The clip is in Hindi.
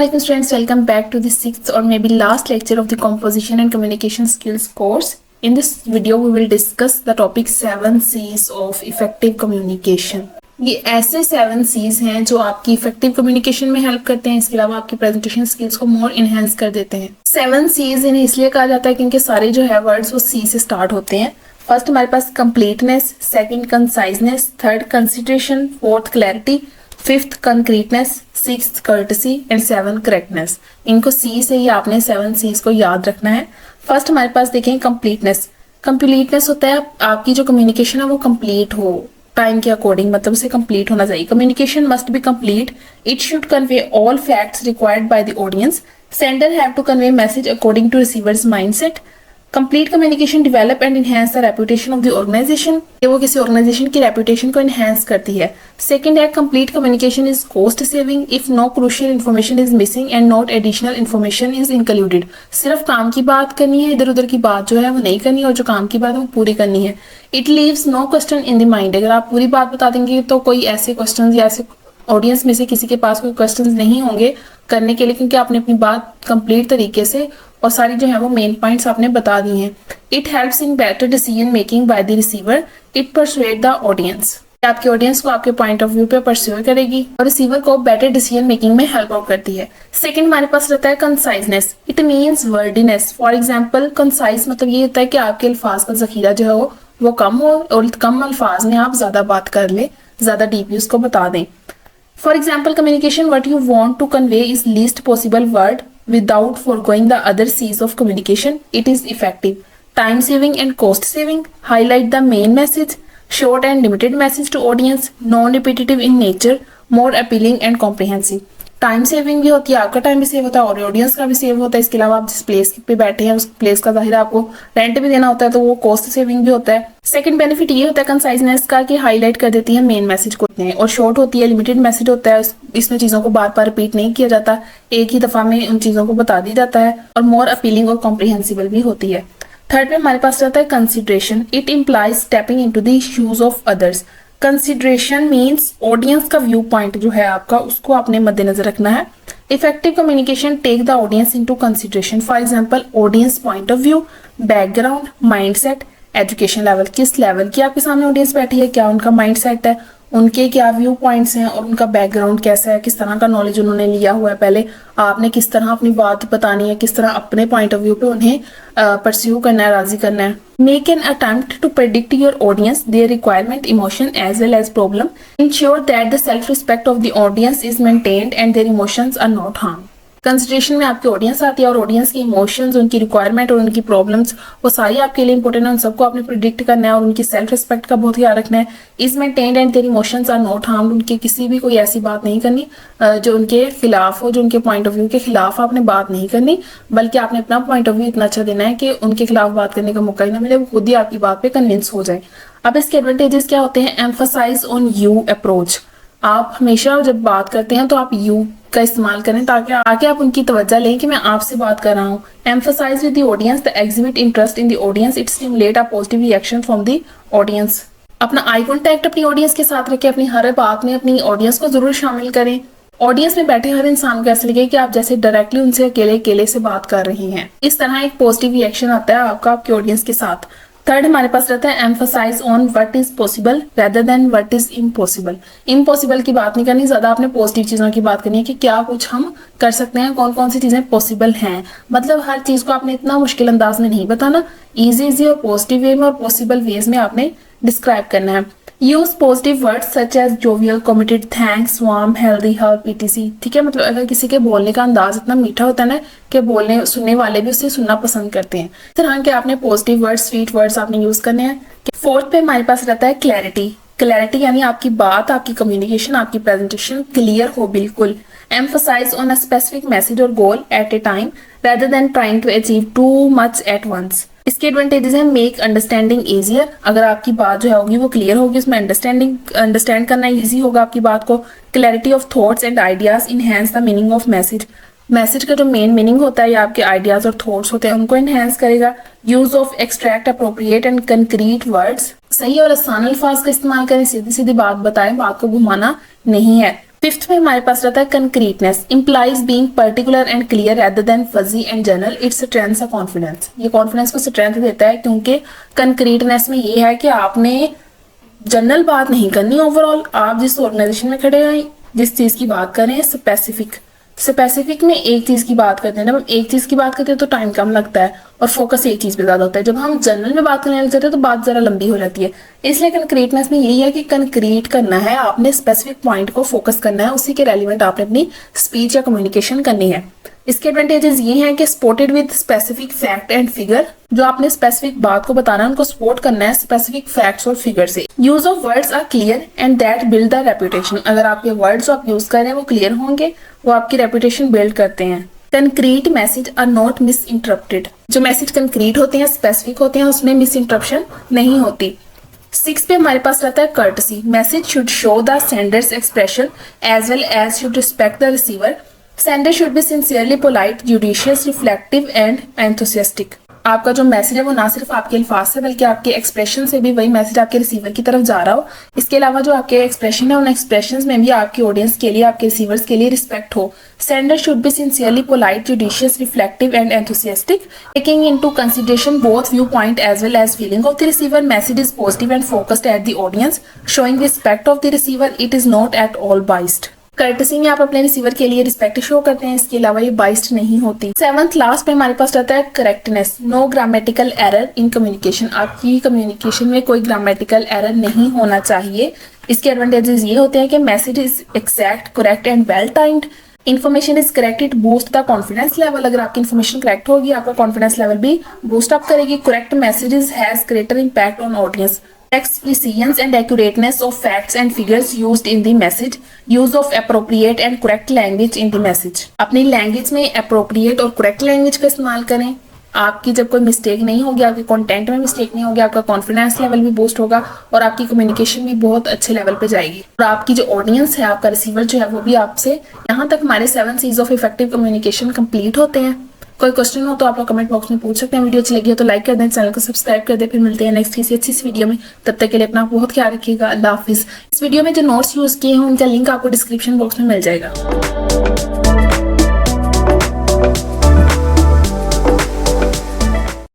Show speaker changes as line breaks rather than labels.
Assalamualaikum students, welcome back to the sixth or maybe last lecture of the composition and communication skills course. In this video we will discuss the topic 7 C's of effective communication. ये ऐसे 7 C's हैं जो आपकी इफेक्टिव कम्युनिकेशन में हेल्प करते हैं, इसके अलावा आपकी प्रेजेंटेशन स्किल्स को मोर इनहेंस कर देते हैं। 7 C's इन्हें इसलिए कहा जाता है क्योंकि सारे जो है वर्ड्स वो C से स्टार्ट होते हैं। फर्स्ट हमारे पास completeness, second conciseness, third consideration, fourth clarity, fifth concreteness, sixth courtesy and 7 correctness. इनको सी से ही आपने 7 C's को याद रखना है। फर्स्ट हमारे पास देखें कंप्लीटनेस। कंप्लीटनेस होता है आपकी जो कम्युनिकेशन है वो कंप्लीट हो टाइम के अकॉर्डिंग, मतलब उसे कंप्लीट होना चाहिए। Communication must be complete, it should convey all facts required by the audience, sender have to convey message according to receivers mindset. Complete communication develop and enhance the reputation of the organisation, वो किसी ऑर्गेनाइजेशन की रेपुटेशन को इनहेंस करती है। सेकंड है complete communication is cost saving if no crucial information is missing and not additional information is included. सिर्फ काम की बात करनी है, इधर उधर की बात जो है वो नहीं करनी, और जो काम की बात है वो पूरी करनी है। It leaves no question in the mind, अगर आप पूरी बात बता देंगे तो कोई ऐसे क्वेश्चन या ऐसे ऑडियंस में से किसी के पास कोई क्वेश्चंस नहीं होंगे करने के लिए, क्योंकि आपने अपनी बात कंप्लीट तरीके से और सारी जो है वो मेन पॉइंट्स आपने बता दी हैं। It helps in better decision making by the receiver, it persuade the audience, आपके ऑडियंस को आपके पॉइंट ऑफ व्यू पे परस्यू करेगी और रिसीवर को बेटर डिसीजन मेकिंग में हेल्प आउट करती है। सेकंड हमारे पास रहता है conciseness, it means wordiness. For example concise मतलब ये होता है कि आपके अल्फाज का जखीरा जो है वो कम हो और कम अल्फाज में आप ज्यादा बात कर ले, ज्यादा डीपली उसको बता दें। For example, communication what you want to convey is least possible word without foregoing the other C's of communication. It is effective. Time saving and cost saving. Highlight the main message. Short and limited message to audience. Non-repetitive in nature. More appealing and comprehensive. Time saving भी होती है, आपका टाइम भी सेव होता है और ऑडियंस का भी सेव होता है। इसके अलावा आप जिस प्लेस पे बैठे हैं उस प्लेस का जाहिर आपको रेंट भी देना होता है, तो वो कॉस्ट सेविंग भी होता है। सेकंड बेनिफिट ये होता है कंसाइजनेस का कि हाईलाइट कर देती है मेन मैसेज को, और शॉर्ट होती है, लिमिटेड मैसेज होता है, इसमें चीजों को बार बार रिपीट नहीं किया जाता, एक ही दफा में उन चीजों को बता दिया जाता है, और मोर अपीलिंग और कॉम्प्रिहेंसिबल भी होती है। थर्ड में हमारे पास रहता है consideration, it implies stepping into the shoes of others. Consideration means audience का व्यू पॉइंट जो है आपका उसको आपने मद्देनजर रखना है। Effective communication take the audience into consideration, for example audience point of view, background, mindset, education level, किस लेवल की आपके सामने ऑडियंस बैठी है, क्या उनका माइंडसेट है, उनके क्या व्यू पॉइंट्स हैं और उनका बैकग्राउंड कैसा है, किस तरह का नॉलेज उन्होंने लिया हुआ है, पहले आपने किस तरह अपनी बात बतानी है, किस तरह अपने पॉइंट ऑफ व्यू पे उन्हें परस्यू करना है, राजी करना है। Make an attempt to predict your audience, their requirement, emotion as well as problem. Ensure that the self respect of the audience is maintained and their emotions are not harm. Consideration में आपकी ऑडियंस आती है और ऑडियंस के इमोशंस, उनकी रिक्वायरमेंट और उनकी प्रॉब्लम्स वो सारी आपके लिए इंपॉर्टेंट है, उन सबको आपने प्रिडिक्ट करना है और उनकी सेल्फ रिस्पेक्ट का बहुत ख्याल रखना है। Is maintained and their emotions are not harmed, उनके किसी भी कोई ऐसी बात नहीं करनी जो उनके खिलाफ हो, जो उनके पॉइंट ऑफ व्यू के खिलाफ आपने बात नहीं करनी, बल्कि आपने अपना पॉइंट ऑफ व्यू इतना अच्छा देना है कि उनके खिलाफ बात करने का मौका ही ना मिले, वो खुद ही आपकी बात पे कन्विंस हो जाए। अब इसके एडवांटेजेस क्या होते हैं? एम्फसाइज ऑन यू अप्रोच, आप हमेशा जब बात करते हैं तो आप यू का इस्तेमाल करें ताकि आगे आप उनकी तवज्जो लें कि मैं आपसे बात कर रहा हूँ। Emphasise with the audience, the exhibit interest in the audience, it stimulate a positive reaction from the audience. अपना आई कॉन्टैक्ट अपनी ऑडियंस के साथ रखें, अपनी हर बात में अपनी ऑडियंस को जरूर शामिल करें। ऑडियंस में बैठे हर इंसान को ऐसे लगे कि आप जैसे डायरेक्टली उनसे अकेले अकेले से बात कर रही हैं। इस तरह एक पॉजिटिव रिएक्शन आता है आपका आपके ऑडियंस के साथ। थर्ड हमारे पास रहता है emphasise on what is possible rather than what is impossible. Impossible की बात नहीं करनी, ज्यादा आपने पॉजिटिव चीजों की बात करनी है कि क्या कुछ हम कर सकते हैं, कौन कौन सी चीजें पॉसिबल हैं। मतलब हर चीज को आपने इतना मुश्किल अंदाज में नहीं बताना, इजी और पॉजिटिव वे में और पॉसिबल वेज में आपने डिस्क्राइब करना है। Use positive words such as jovial, committed, thanks, warm, healthy, help, ETC. ठीक है, मतलब अगर किसी के बोलने का अंदाज इतना मीठा होता है ना कि बोलने सुनने वाले भी उससे सुनना पसंद करते हैं, इस तरह के आपने पॉजिटिव वर्ड्स, स्वीट वर्ड्स आपने यूज करने हैं। फोर्थ पे हमारे पास रहता है क्लैरिटी। क्लैरिटी यानी आपकी बात, आपकी कम्युनिकेशन, आपकी प्रेजेंटेशन क्लियर हो बिल्कुल। Emphasize on a specific message और goal at a time rather than trying to achieve too much at once. इसके एडवांटेजेस हैं मेक अंडरस्टैंडिंग इजियर, अगर आपकी बात जो है होगी वो क्लियर होगी, उसमें अंडरस्टैंड करना इजी होगा आपकी बात को। Clarity of thoughts and ideas enhance the meaning of message, message का जो मेन मीनिंग होता है या आपके आइडियाज और थॉट्स होते हैं उनको इनहेंस करेगा। Use of extract appropriate and concrete words, सही और आसान अल्फाज का इस्तेमाल करें, सीधी सीधी बात बताएं, बात को घुमाना नहीं है। फिफ्थ में हमारे पास रहता है concreteness, implies being particular and clear rather than fuzzy and general, it's strength of confidence. ये कॉन्फिडेंस को स्ट्रेंथ देता है क्योंकि कंक्रीटनेस में ये है कि आपने जनरल बात नहीं करनी, ओवरऑल आप जिस ऑर्गेनाइजेशन में खड़े हैं जिस चीज की बात कर रहे हैं स्पेसिफिक में एक चीज की बात करते हैं। जब हम एक चीज की बात करते हैं तो टाइम कम लगता है और फोकस एक चीज पे ज्यादा होता है। जब हम जनरल में बात करने लग जाते हैं तो बात जरा लंबी हो जाती है। इसलिए कंक्रीटनेस में यही है कि कंक्रीट करना है, आपने स्पेसिफिक पॉइंट को फोकस करना है, उसी के रेलिवेंट आपने अपनी स्पीच या कम्युनिकेशन करनी है। इसके एडवांटेजेस ये हैं कि supported with specific fact and figure, जो आपने स्पेसिफिक बात को बताना है उनको सपोर्ट करना है स्पेसिफिक फैक्ट्स और फिगर से। Use of words are clear and that build the reputation, अगर आपके वर्ड्स आप यूज कर रहे हैं वो क्लियर होंगे, वो आपकी रेपुटेशन बिल्ड करते हैं। Concrete message are not misinterpreted, जो मैसेज कंक्रीट होते हैं स्पेसिफिक होते हैं उसमें मिस इंटरप्शन नहीं होती। 6 पे हमारे पास रहता है courtesy, message should show the senders expression as well as should respect the receiver. Sender should be sincerely polite, judicious, reflective and enthusiastic. आपका जो मैसेज है वो ना सिर्फ आपके अल्फाज से बल्कि आपके एक्सप्रेशन से भी वही मैसेज आपके रिसीवर की तरफ जा रहा हो। इसके अलावा जो आपके एक्सप्रेशन है उन एक्सप्रेशंस में भी आपकी ऑडियंस के लिए, आपके रिसीवर्स के लिए रिस्पेक्ट हो। Sender should be sincerely polite, judicious, reflective and enthusiastic, taking into consideration both viewpoint as well as feeling of the receiver. Message is positive and focused at the audience, showing respect of the receiver. It is not at all biased. Courtesy में आप अपने रिसीवर के लिए रिस्पेक्ट शो करते हैं, इसके अलावा ये बाइस्ड नहीं होती। 7th लास्ट पे हमारे पास रहता है correctness, no grammatical error in communication, आपकी कम्युनिकेशन में कोई ग्रामेटिकल एरर नहीं होना चाहिए। इसके एडवांटेजेस ये होते हैं कि message is exact, correct and well timed, information is correct, it boost the confidence level, अगर आपकी इन्फॉर्मेशन करेक्ट होगी आपका कॉन्फिडेंस लेवल भी बूस्ट अप करेगी। Correct messages has greater impact on audience, text precision and accurateness of facts and figures used in the message, use of appropriate and correct language in the message, अपनी लैंग्वेज में appropriate और correct language का इस्तेमाल करें। आपकी जब कोई मिस्टेक नहीं होगी, आपके कंटेंट में मिस्टेक नहीं होगी, आपका कॉन्फिडेंस लेवल भी बूस्ट होगा और आपकी कम्युनिकेशन भी बहुत अच्छे लेवल पे जाएगी और आपकी जो ऑडियंस है, आपका रिसीवर जो है वो भी आपसे। यहाँ तक हमारे 7 C's of effective communication complete होते हैं। कोई क्वेश्चन हो तो आप लोग कमेंट बॉक्स में पूछ सकते हैं। वीडियो अच्छी लगी हो तो लाइक कर दें, चैनल को सब्सक्राइब कर दें। फिर मिलते हैं नेक्स्ट किसी अच्छी सी वीडियो में, तब तक के लिए अपना बहुत ख्याल रखिएगा। अल्लाह हाफिज। इस वीडियो में जो नोट्स यूज किए हैं उनका लिंक आपको डिस्क्रिप्शन बॉक्स में मिल जाएगा।